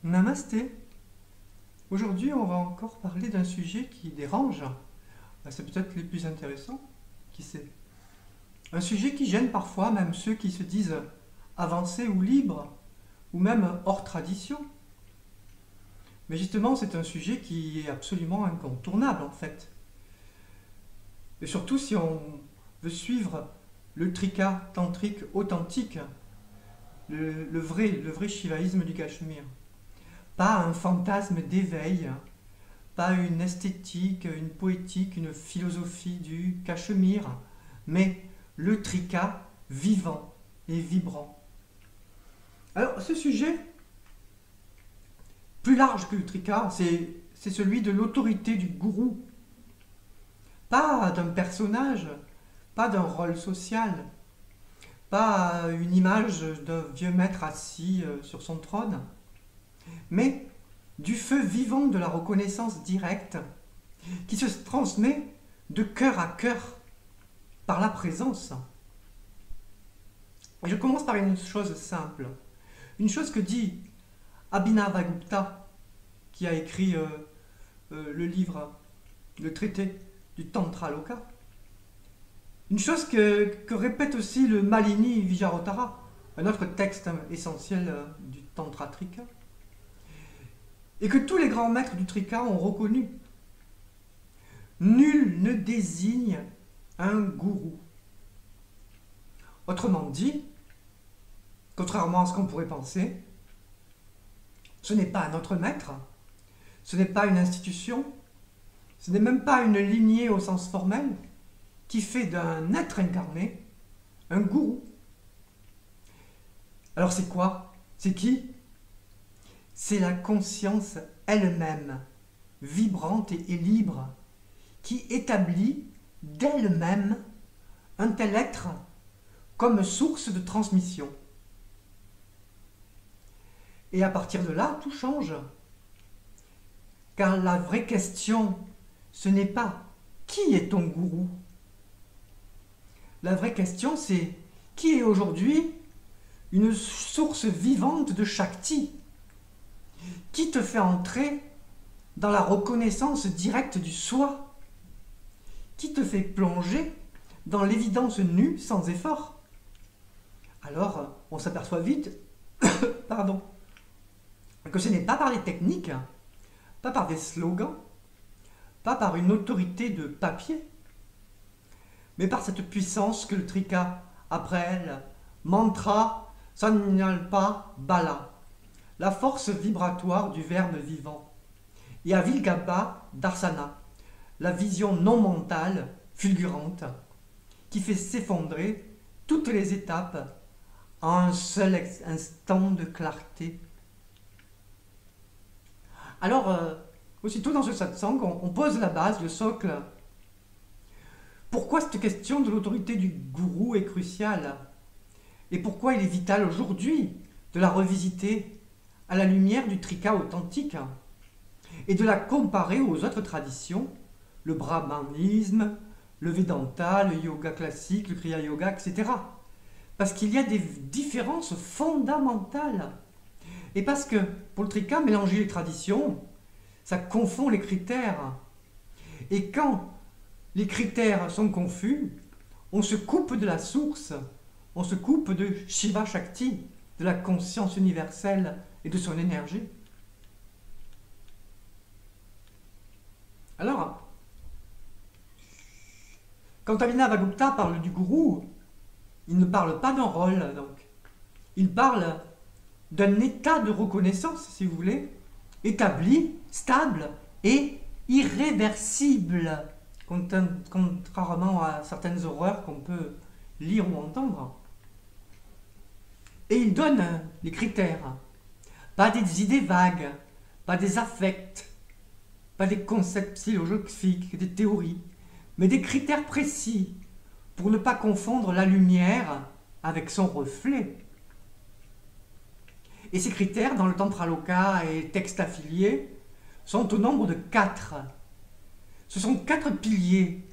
Namasté. Aujourd'hui, on va encore parler d'un sujet qui dérange. C'est peut-être les plus intéressants, qui sait. Un sujet qui gêne parfois même ceux qui se disent avancés ou libres, ou même hors tradition. Mais justement, c'est un sujet qui est absolument incontournable en fait. Et surtout si on veut suivre le trika tantrique authentique, le vrai shivaïsme du Cachemire. Pas un fantasme d'éveil, pas une esthétique, une poétique, une philosophie du Cachemire, mais le trika vivant et vibrant. Alors ce sujet, plus large que le trika, c'est celui de l'autorité du gourou. Pas d'un personnage, pas d'un rôle social, pas une image d'un vieux maître assis sur son trône, mais du feu vivant de la reconnaissance directe qui se transmet de cœur à cœur par la présence. Et je commence par une chose simple, une chose que dit Abhinavagupta, qui a écrit le livre, le traité du Tantra Loka. Une chose que répète aussi le Malini Vijaratara, un autre texte essentiel du Tantra Trika, et que tous les grands maîtres du Trika ont reconnu. Nul ne désigne un gourou. Autrement dit, contrairement à ce qu'on pourrait penser, ce n'est pas notre maître, ce n'est pas une institution, ce n'est même pas une lignée au sens formel qui fait d'un être incarné un gourou. Alors c'est quoi? C'est qui? C'est la conscience elle-même, vibrante et libre, qui établit d'elle-même un tel être comme source de transmission. Et à partir de là, tout change. Car la vraie question, ce n'est pas qui est ton gourou. La vraie question, c'est qui est aujourd'hui une source vivante de Shakti, qui te fait entrer dans la reconnaissance directe du soi, qui te fait plonger dans l'évidence nue sans effort. Alors, on s'aperçoit vite pardon, que ce n'est pas par les techniques, pas par des slogans, pas par une autorité de papier, mais par cette puissance que le Trika appelle mantra Sanyalpa Bala, la force vibratoire du verbe vivant, et Avilgabha Darsana, la vision non mentale, fulgurante, qui fait s'effondrer toutes les étapes en un seul instant de clarté. Alors, aussitôt dans ce satsang, on pose la base, le socle. Pourquoi cette question de l'autorité du gourou est cruciale? Et pourquoi il est vital aujourd'hui de la revisiter à la lumière du trika authentique et de la comparer aux autres traditions, le brahmanisme, le Vedanta, le yoga classique, le Kriya Yoga, etc. Parce qu'il y a des différences fondamentales. Et parce que, pour le trika, mélanger les traditions, ça confond les critères. Et quand les critères sont confus, on se coupe de la source, on se coupe de Shiva Shakti, de la conscience universelle et de son énergie. Alors, quand Abhinavagupta parle du gourou, il ne parle pas d'un rôle, donc. Il parle d'un état de reconnaissance, si vous voulez, établi, stable et irréversible, contrairement à certaines horreurs qu'on peut lire ou entendre. Et il donne les critères, pas des idées vagues, pas des affects, pas des concepts philosophiques, des théories, mais des critères précis pour ne pas confondre la lumière avec son reflet. Et ces critères, dans le Tantra Loka et textes affiliés, sont au nombre de 4. Ce sont 4 piliers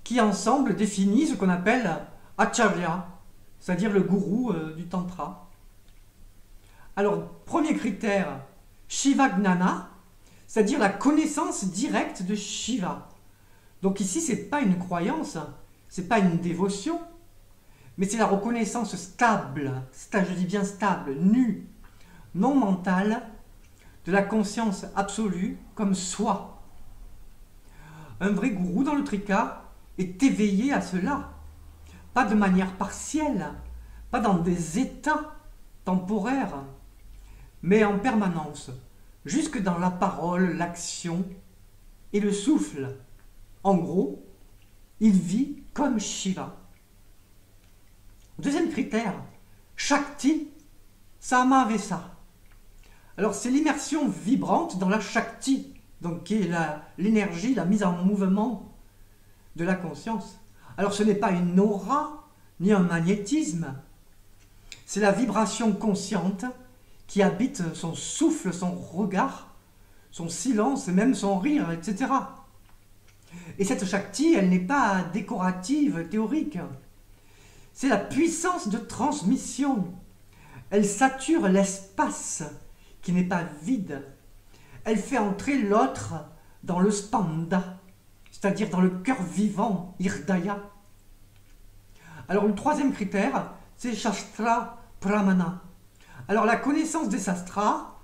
qui ensemble définissent ce qu'on appelle Acharya, c'est-à-dire le gourou du Tantra. Alors, premier critère, Shiva Gnana, c'est-à-dire la connaissance directe de Shiva. Donc ici, ce n'est pas une croyance, ce n'est pas une dévotion, mais c'est la reconnaissance stable, je dis bien stable, nue, non mentale, de la conscience absolue comme soi. Un vrai gourou dans le trika est éveillé à cela, pas de manière partielle, pas dans des états temporaires, mais en permanence, jusque dans la parole, l'action et le souffle. En gros, il vit comme Shiva. Deuxième critère, Shakti Samavesa. Alors c'est l'immersion vibrante dans la Shakti, donc qui est l'énergie, la mise en mouvement de la conscience. Alors ce n'est pas une aura, ni un magnétisme, c'est la vibration consciente qui habite son souffle, son regard, son silence et même son rire, etc. Et cette Shakti, elle n'est pas décorative, théorique. C'est la puissance de transmission. Elle sature l'espace qui n'est pas vide. Elle fait entrer l'autre dans le spanda, c'est-à-dire dans le cœur vivant, Hirdaya. Alors le troisième critère, c'est Shastra Pramana. Alors la connaissance des sastras,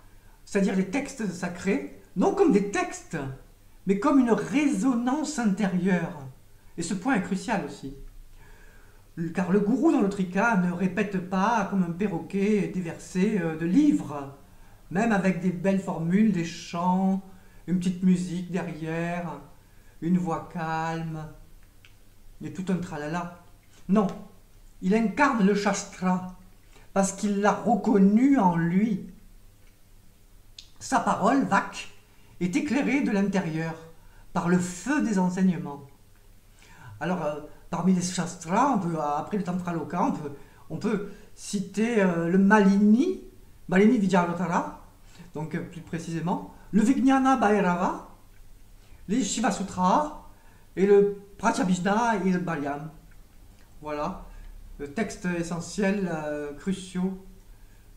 c'est-à-dire les textes sacrés, non comme des textes, mais comme une résonance intérieure. Et ce point est crucial aussi. Car le gourou dans le trika ne répète pas comme un perroquet des versets de livres, même avec des belles formules, des chants, une petite musique derrière, une voix calme, et tout un tralala. Non, il incarne le shastra, parce qu'il l'a reconnu en lui. Sa parole, Vak, est éclairée de l'intérieur, par le feu des enseignements. Alors, parmi les shastras, après le Tantra Loka, on peut citer le Malini Vijaratara, donc plus précisément, le Vijnana Bhairava, les Shiva Sutras et le Pratyabhijna et le Balyam. Voilà, le texte essentiel, cruciaux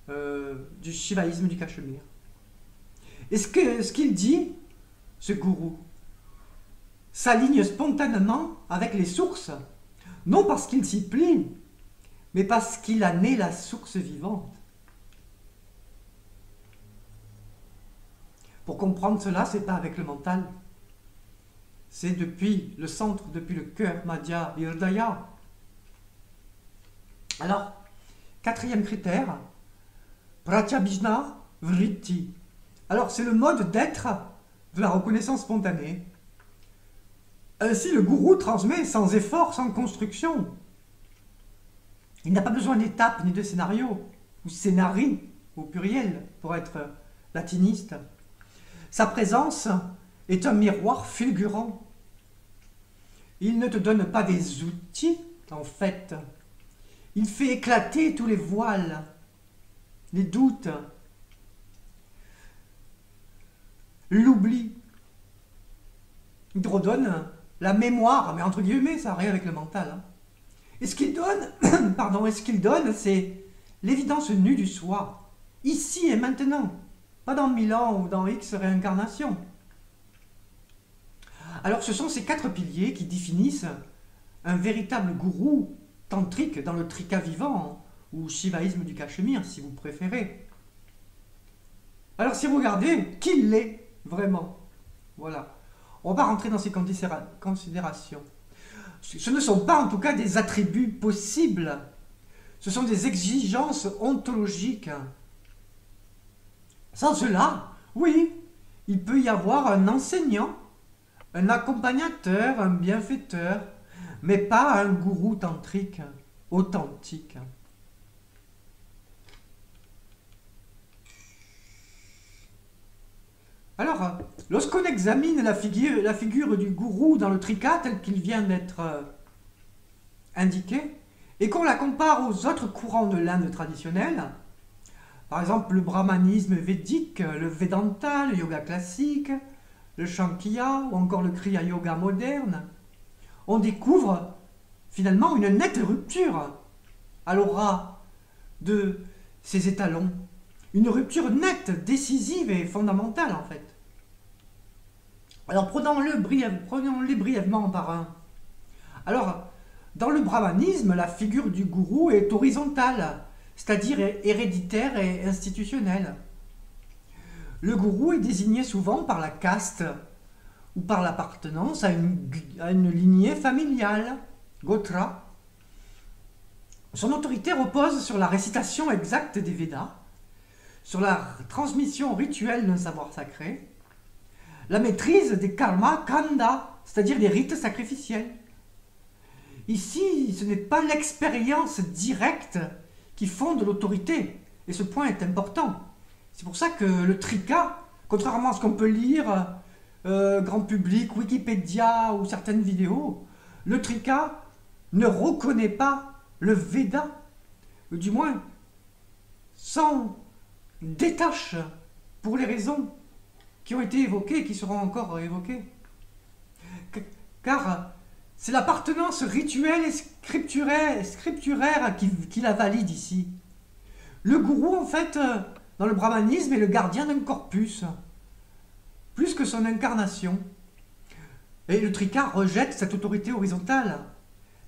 du shivaïsme du Cachemire. Et ce qu'il dit, ce gourou, s'aligne spontanément avec les sources, non parce qu'il s'y plie, mais parce qu'il a né la source vivante. Pour comprendre cela, ce n'est pas avec le mental, c'est depuis le centre, depuis le cœur, Madhya Hirdaya. Alors, quatrième critère, Pratyabhijna Vritti. Alors, c'est le mode d'être de la reconnaissance spontanée. Ainsi, le gourou transmet sans effort, sans construction. Il n'a pas besoin d'étapes ni de scénarios, ou scénarii au pluriel, pour être latiniste. Sa présence est un miroir fulgurant. Il ne te donne pas des outils, en fait. Il fait éclater tous les voiles, les doutes, l'oubli. Il te redonne la mémoire, mais entre guillemets, ça n'a rien avec le mental. Hein. Et ce qu'il donne, pardon, et ce qu'il donne, c'est l'évidence nue du soi, ici et maintenant, pas dans 1000 ans ou dans X réincarnations. Alors ce sont ces 4 piliers qui définissent un véritable gourou tantrique dans le trika vivant, ou shivaïsme du Cachemire, si vous préférez. Alors si vous regardez, qui l'est vraiment? Voilà. On va rentrer dans ces considérations. Ce ne sont pas en tout cas des attributs possibles. Ce sont des exigences ontologiques. Sans cela, oui, il peut y avoir un enseignant, un accompagnateur, un bienfaiteur, mais pas un gourou tantrique authentique. Alors, lorsqu'on examine la figure du gourou dans le trika tel qu'il vient d'être indiqué, et qu'on la compare aux autres courants de l'Inde traditionnelle, par exemple le brahmanisme védique, le Vedanta, le yoga classique, le Shankya ou encore le Kriya Yoga moderne, on découvre finalement une nette rupture à l'aura de ces étalons. Une rupture nette, décisive et fondamentale en fait. Alors prenons-les brièvement par un. Alors, dans le brahmanisme, la figure du gourou est horizontale, c'est-à-dire héréditaire et institutionnelle. Le gourou est désigné souvent par la caste ou par l'appartenance à une lignée familiale, Gotra. Son autorité repose sur la récitation exacte des Védas, sur la transmission rituelle d'un savoir sacré, la maîtrise des karmas kanda, c'est-à-dire des rites sacrificiels. Ici, ce n'est pas l'expérience directe qui fonde l'autorité, et ce point est important. C'est pour ça que le trika, contrairement à ce qu'on peut lire, grand public, Wikipédia ou certaines vidéos, le trika ne reconnaît pas le Veda, ou du moins s'en détache pour les raisons qui ont été évoquées et qui seront encore évoquées. Car c'est l'appartenance rituelle et scripturaire qui la valide ici. Le gourou, en fait, dans le brahmanisme, est le gardien d'un corpus, plus que son incarnation. Et le trika rejette cette autorité horizontale,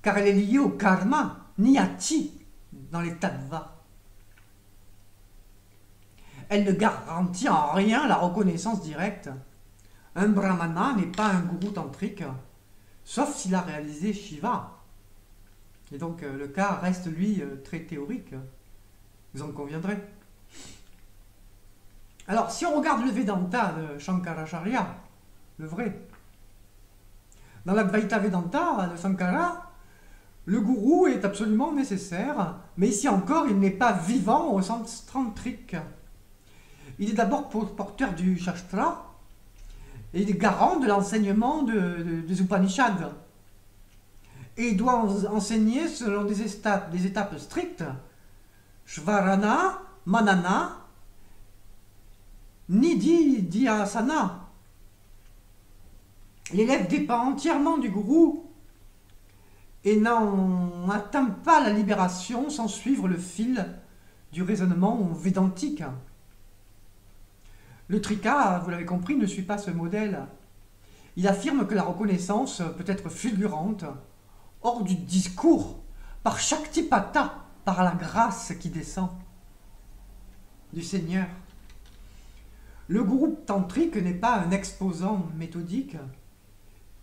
car elle est liée au karma, niyati, dans les tattvas. Elle ne garantit en rien la reconnaissance directe. Un brahmana n'est pas un gourou tantrique, sauf s'il a réalisé Shiva. Et donc le cas reste, lui, très théorique. Vous en conviendrez. Alors, si on regarde le Vedanta de Shankaracharya, le vrai, dans l'Advaita Vedanta de Sankara, le gourou est absolument nécessaire, mais ici encore, il n'est pas vivant au sens tantrique. Il est d'abord porteur du Shastra, et il est garant de l'enseignement des Upanishads. Et il doit enseigner selon des étapes strictes, Shvarana, Manana, Nididhyasana. L'élève dépend entièrement du gourou et n'atteint pas la libération sans suivre le fil du raisonnement védantique. Le trika, vous l'avez compris, ne suit pas ce modèle. Il affirme que la reconnaissance peut être fulgurante, hors du discours, par Shaktipata, par la grâce qui descend du Seigneur. Le gourou tantrique n'est pas un exposant méthodique,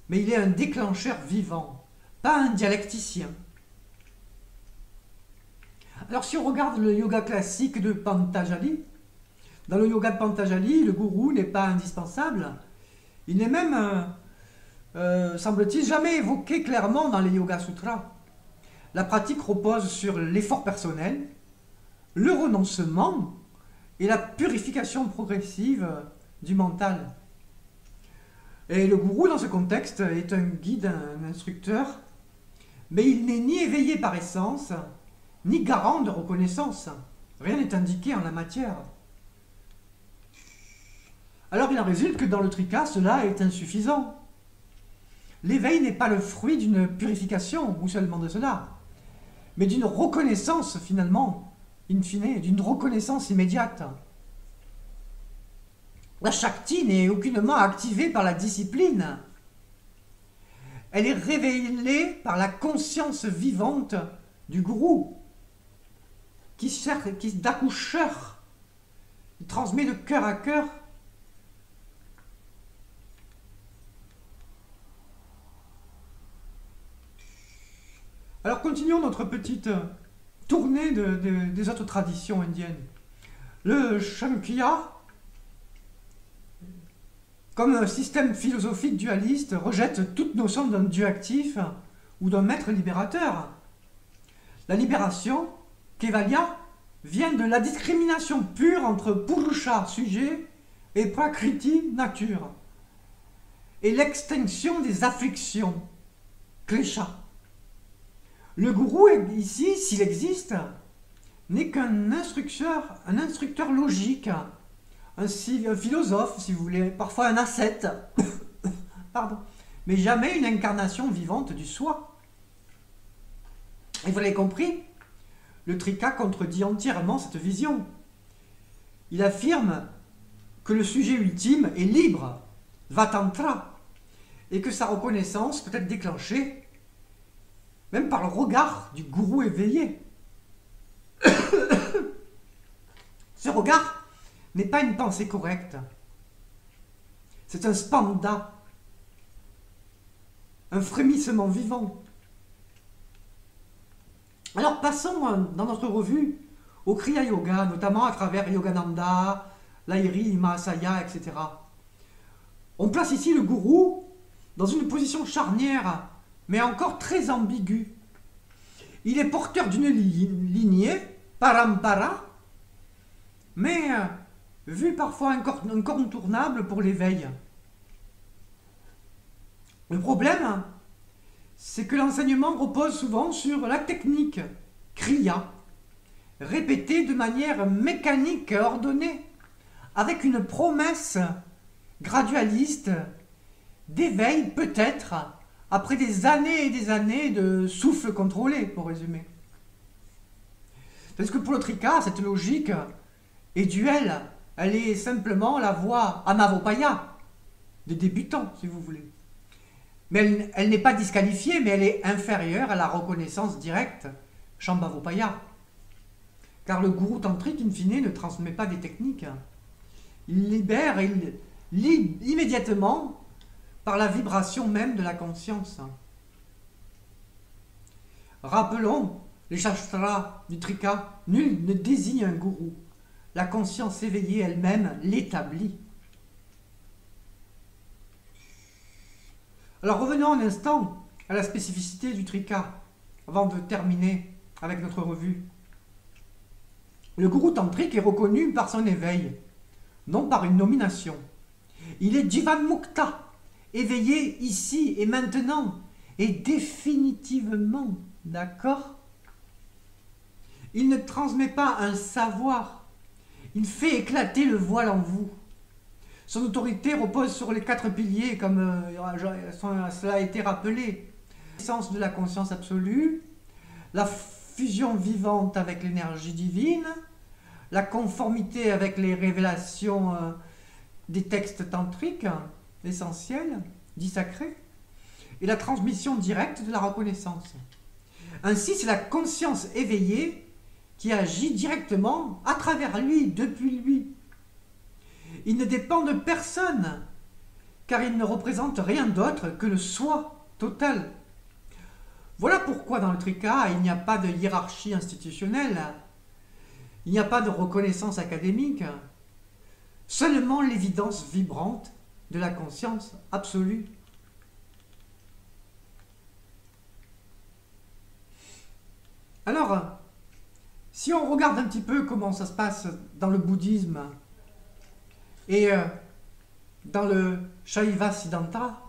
mais il est un déclencheur vivant, pas un dialecticien. Alors si on regarde le yoga classique de Patanjali, dans le yoga de Patanjali, le gourou n'est pas indispensable. Il n'est même, semble-t-il, jamais évoqué clairement dans les Yoga Sutras. La pratique repose sur l'effort personnel, le renoncement et la purification progressive du mental. Et le gourou, dans ce contexte, est un guide, un instructeur, mais il n'est ni éveillé par essence, ni garant de reconnaissance. Rien n'est indiqué en la matière. Alors il en résulte que dans le trika, cela est insuffisant. L'éveil n'est pas le fruit d'une purification, ou seulement de cela, mais d'une reconnaissance finalement, in fine, d'une reconnaissance immédiate. La Shakti n'est aucunement activée par la discipline. Elle est révélée par la conscience vivante du gourou, qui d'accoucheur, il transmet de cœur à cœur. Alors continuons notre petite tournée des autres traditions indiennes. Le Shankya, comme un système philosophique dualiste, rejette toute notion d'un dieu actif ou d'un maître libérateur. La libération, Kevalya, vient de la discrimination pure entre Purusha, sujet, et Prakriti, nature, et l'extinction des afflictions, Klesha. Le gourou, ici, s'il existe, n'est qu'un instructeur logique, un philosophe, si vous voulez, parfois un ascète, pardon, mais jamais une incarnation vivante du soi. Et vous l'avez compris, le trika contredit entièrement cette vision. il affirme que le sujet ultime est libre, Vatantra, et que sa reconnaissance peut être déclenchée même par le regard du gourou éveillé. Ce regard n'est pas une pensée correcte, c'est un spanda, un frémissement vivant. Alors passons dans notre revue au Kriya Yoga, notamment à travers Yogananda, Lahiri, Mahasaya, etc. On place ici le gourou dans une position charnière, mais encore très ambiguë. Il est porteur d'une lignée, parampara, mais vu parfois incontournable pour l'éveil. Le problème, c'est que l'enseignement repose souvent sur la technique, kriya, répétée de manière mécanique et ordonnée, avec une promesse gradualiste d'éveil peut-être après des années et des années de souffle contrôlé, pour résumer. Parce que pour le trika, cette logique est duelle, elle est simplement la voie anavopaya, des débutants, si vous voulez. Mais elle n'est pas disqualifiée, mais elle est inférieure à la reconnaissance directe, Shambhavopaya. Car le gourou tantrique, in fine, ne transmet pas des techniques. Il libère, il lie immédiatement par la vibration même de la conscience. Rappelons les shastras du trika, nul ne désigne un gourou. La conscience éveillée elle-même l'établit. Alors revenons un instant à la spécificité du trika, avant de terminer avec notre revue. Le gourou tantrique est reconnu par son éveil, non par une nomination. Il est Jivan Mukta, éveillé ici et maintenant, et définitivement, d'accord? Il ne transmet pas un savoir, il fait éclater le voile en vous. Son autorité repose sur les 4 piliers, comme cela a été rappelé. L'essence de la conscience absolue, la fusion vivante avec l'énergie divine, la conformité avec les révélations des textes tantriques essentiels, dits sacrés, et la transmission directe de la reconnaissance. Ainsi, c'est la conscience éveillée qui agit directement à travers lui, depuis lui. Il ne dépend de personne, car il ne représente rien d'autre que le soi total. Voilà pourquoi dans le trika, il n'y a pas de hiérarchie institutionnelle, il n'y a pas de reconnaissance académique, seulement l'évidence vibrante de la conscience absolue. Alors, si on regarde un petit peu comment ça se passe dans le bouddhisme et dans le Shaiva Siddhanta,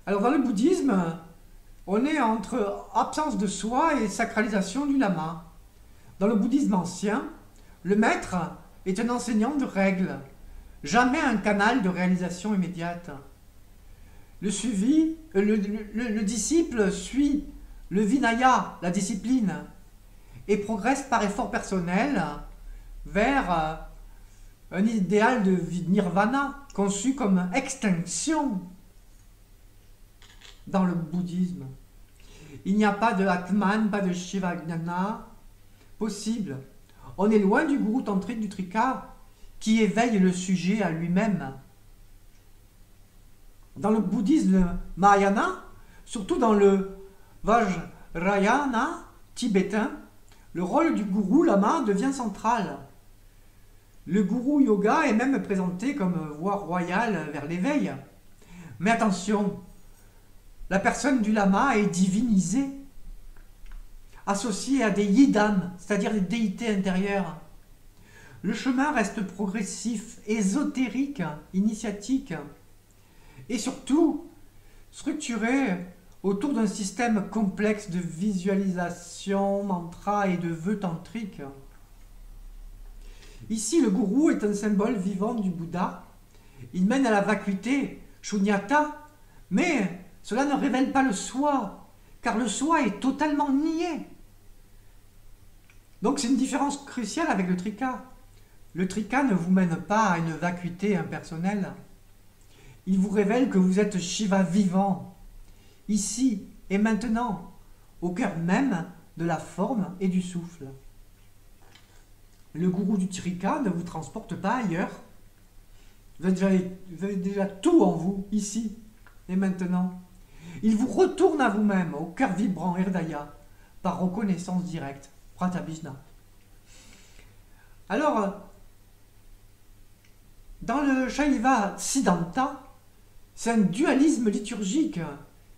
alors dans le bouddhisme, on est entre absence de soi et sacralisation du lama. Dans le bouddhisme ancien, le maître est un enseignant de règles, jamais un canal de réalisation immédiate. Le disciple suit le Vinaya, la discipline, et progresse par effort personnel vers un idéal de nirvana conçu comme extinction dans le bouddhisme. Il n'y a pas de Atman, pas de Shivagnana possible. On est loin du gourou tantrique du trika qui éveille le sujet à lui-même. Dans le bouddhisme Mahayana, surtout dans le Vajrayana tibétain, le rôle du gourou lama devient central. Le gourou yoga est même présenté comme voie royale vers l'éveil. Mais attention, la personne du lama est divinisée, associée à des yidam, c'est-à-dire des déités intérieures. Le chemin reste progressif, ésotérique, initiatique, et surtout structuré autour d'un système complexe de visualisation, mantra et de vœux tantriques. Ici, le gourou est un symbole vivant du Bouddha. Il mène à la vacuité, shunyata, mais cela ne révèle pas le soi, car le soi est totalement nié. Donc c'est une différence cruciale avec le trika. Le trika ne vous mène pas à une vacuité impersonnelle. Il vous révèle que vous êtes Shiva vivant, ici et maintenant, au cœur même de la forme et du souffle. Le gourou du trika ne vous transporte pas ailleurs. Vous avez déjà tout en vous, ici et maintenant. Il vous retourne à vous-même, au cœur vibrant Hridaya, par reconnaissance directe, Pratabhijna. Alors, dans le Shaiva Siddhanta, c'est un dualisme liturgique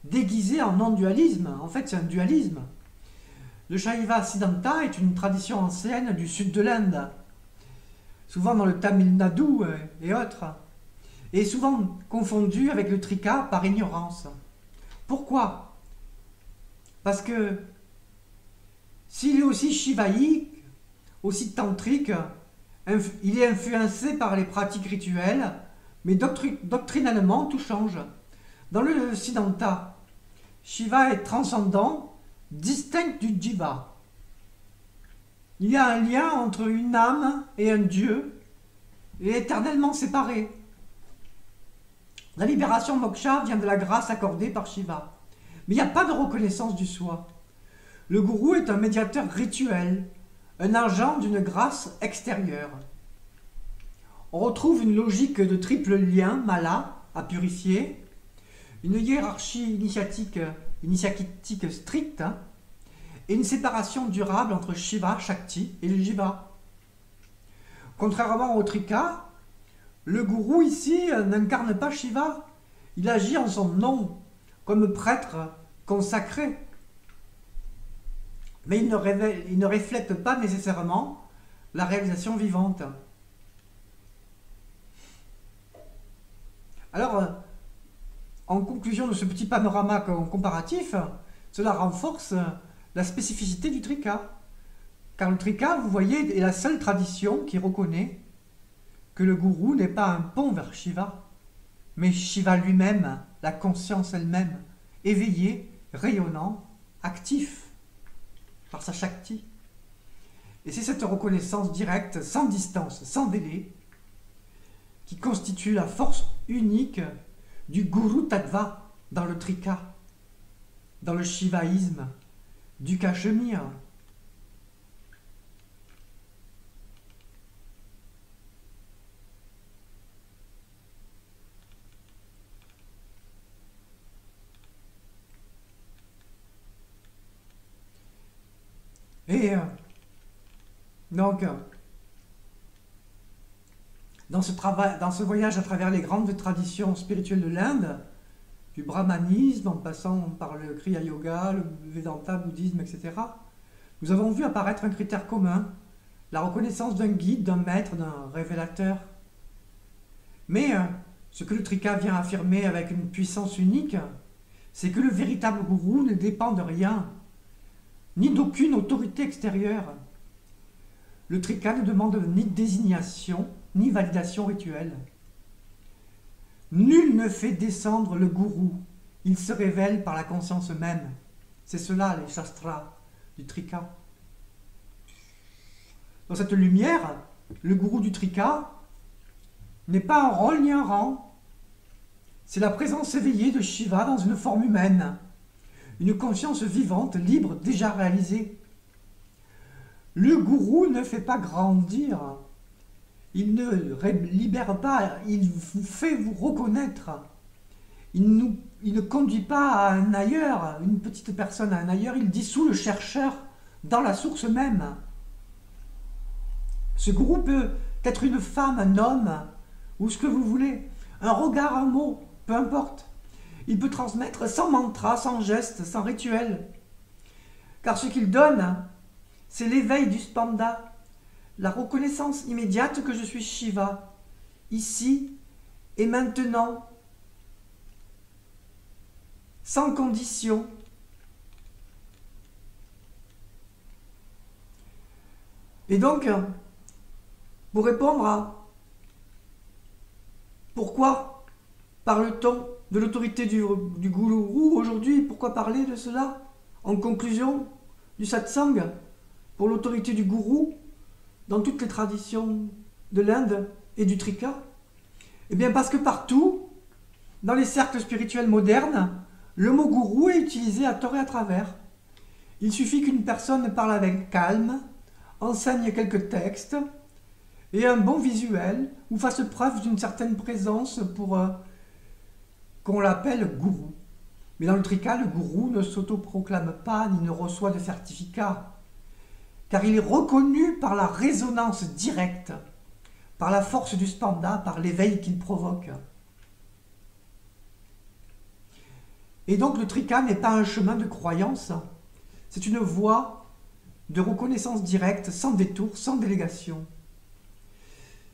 déguisé en non-dualisme. En fait, c'est un dualisme. Le Shaiva Siddhanta est une tradition ancienne du sud de l'Inde, souvent dans le Tamil Nadu et autres, et souvent confondu avec le trika par ignorance. Pourquoi? Parce que s'il est aussi shivaïque, aussi tantrique, il est influencé par les pratiques rituelles, mais doctrinalement tout change. Dans le Siddhanta, Shiva est transcendant, distinct du Jiva. Il y a un lien entre une âme et un dieu, et éternellement séparés. La libération moksha vient de la grâce accordée par Shiva. Mais il n'y a pas de reconnaissance du soi. Le gourou est un médiateur rituel, un agent d'une grâce extérieure. On retrouve une logique de triple lien, mala, à purifier, une hiérarchie initiatique stricte, et une séparation durable entre Shiva, Shakti et le Jiva. Contrairement au trika, le gourou ici n'incarne pas Shiva, il agit en son nom, comme prêtre consacré. Mais il ne reflète pas nécessairement la réalisation vivante. Alors, en conclusion de ce petit panorama comparatif, cela renforce la spécificité du trika. Car le trika, vous voyez, est la seule tradition qui reconnaît que le gourou n'est pas un pont vers Shiva, mais Shiva lui-même, la conscience elle-même, éveillé, rayonnant, actif par sa Shakti. Et c'est cette reconnaissance directe, sans distance, sans délai, qui constitue la force unique du Guru Tattva dans le trika, dans le shivaïsme du Cachemire. Et donc, dans ce voyage à travers les grandes traditions spirituelles de l'Inde, du brahmanisme en passant par le Kriya Yoga, le Vedanta, bouddhisme, etc., nous avons vu apparaître un critère commun, la reconnaissance d'un guide, d'un maître, d'un révélateur. Mais ce que le trika vient affirmer avec une puissance unique, c'est que le véritable gourou ne dépend de rien, ni d'aucune autorité extérieure. Le trika ne demande ni désignation, ni validation rituelle. Nul ne fait descendre le gourou, il se révèle par la conscience même. C'est cela les shastras du trika. Dans cette lumière, le gourou du trika n'est pas un rôle ni un rang. C'est la présence éveillée de Shiva dans une forme humaine, une conscience vivante, libre, déjà réalisée. Le gourou ne fait pas grandir, il ne libère pas, il vous fait vous reconnaître. Il ne conduit pas à un ailleurs, une petite personne à un ailleurs, il dissout le chercheur dans la source même. Ce gourou peut être une femme, un homme, ou ce que vous voulez, un regard, un mot, peu importe. Il peut transmettre sans mantra, sans geste, sans rituel. Car ce qu'il donne, c'est l'éveil du spanda, la reconnaissance immédiate que je suis Shiva, ici et maintenant, sans condition. Et donc, pour répondre à pourquoi parle-t-on de l'autorité du gourou aujourd'hui, pourquoi parler de cela en conclusion du satsang, pour l'autorité du gourou, dans toutes les traditions de l'Inde et du Trika? Eh bien parce que partout, dans les cercles spirituels modernes, le mot gourou est utilisé à tort et à travers. Il suffit qu'une personne parle avec calme, enseigne quelques textes et un bon visuel ou fasse preuve d'une certaine présence pour qu'on l'appelle gourou. Mais dans le Trika, le gourou ne s'autoproclame pas ni ne reçoit de certificat, car il est reconnu par la résonance directe, par la force du spanda, par l'éveil qu'il provoque. Et donc le Trika n'est pas un chemin de croyance, c'est une voie de reconnaissance directe, sans détour, sans délégation.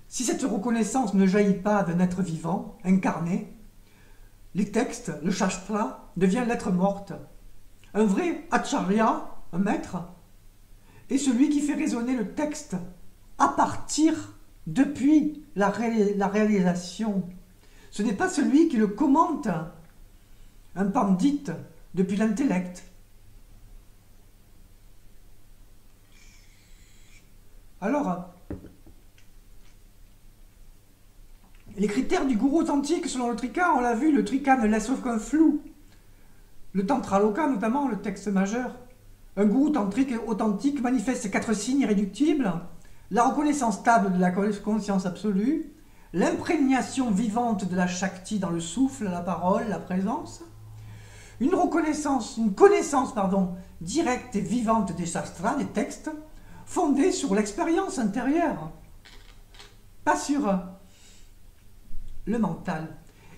Si cette reconnaissance ne jaillit pas d'un être vivant, incarné, les textes, le shastra, devient lettre morte. Un vrai acharya, un maître, est celui qui fait résonner le texte à partir depuis la réalisation. Ce n'est pas celui qui le commente, un pandit, depuis l'intellect. Alors, les critères du gourou authentique selon le Trika, on l'a vu, le Trika ne laisse aucun flou. Le Tantra Loka notamment, le texte majeur. Un gourou tantrique authentique manifeste 4 signes irréductibles: la reconnaissance stable de la conscience absolue, l'imprégnation vivante de la Shakti dans le souffle, la parole, la présence, une connaissance directe et vivante des shastras, des textes, fondée sur l'expérience intérieure, pas sur le mental.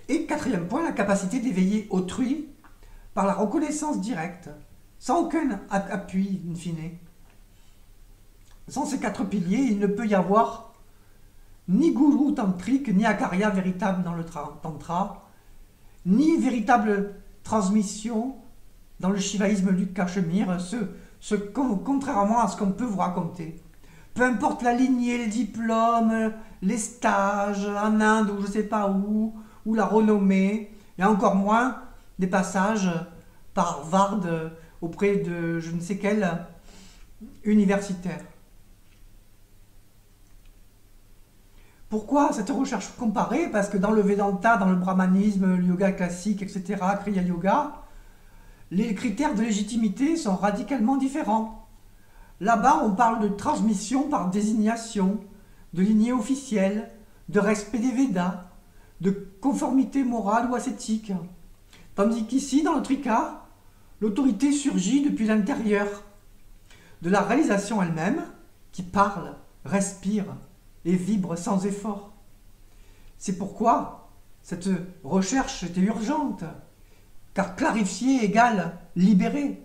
Et 4e point, la capacité d'éveiller autrui par la reconnaissance directe, sans aucun appui, in fine. Sans ces 4 piliers, il ne peut y avoir ni gourou tantrique, ni acharya véritable dans le tantra, ni véritable transmission dans le shivaïsme du Cachemire, contrairement à ce qu'on peut vous raconter. Peu importe la lignée, les diplômes, les stages en Inde ou je ne sais pas où, ou la renommée, et encore moins des passages par Harvard auprès de je ne sais quel universitaire. Pourquoi cette recherche comparée? Parce que dans le Vedanta, dans le brahmanisme, le yoga classique, etc., Kriya Yoga, les critères de légitimité sont radicalement différents. Là-bas, on parle de transmission par désignation, de lignée officielle, de respect des Védas, de conformité morale ou ascétique. Tandis qu'ici, dans le Trika, l'autorité surgit depuis l'intérieur, de la réalisation elle-même, qui parle, respire et vibre sans effort. C'est pourquoi cette recherche était urgente, car clarifier égale libérer,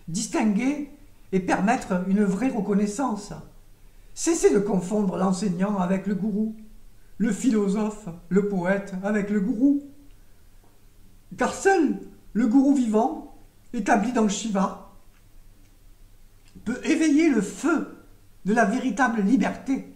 distinguer et permettre une vraie reconnaissance. Cessez de confondre l'enseignant avec le gourou, le philosophe, le poète avec le gourou. Car seul le gourou vivant, établi dans le Shiva, peut éveiller le feu de la véritable liberté.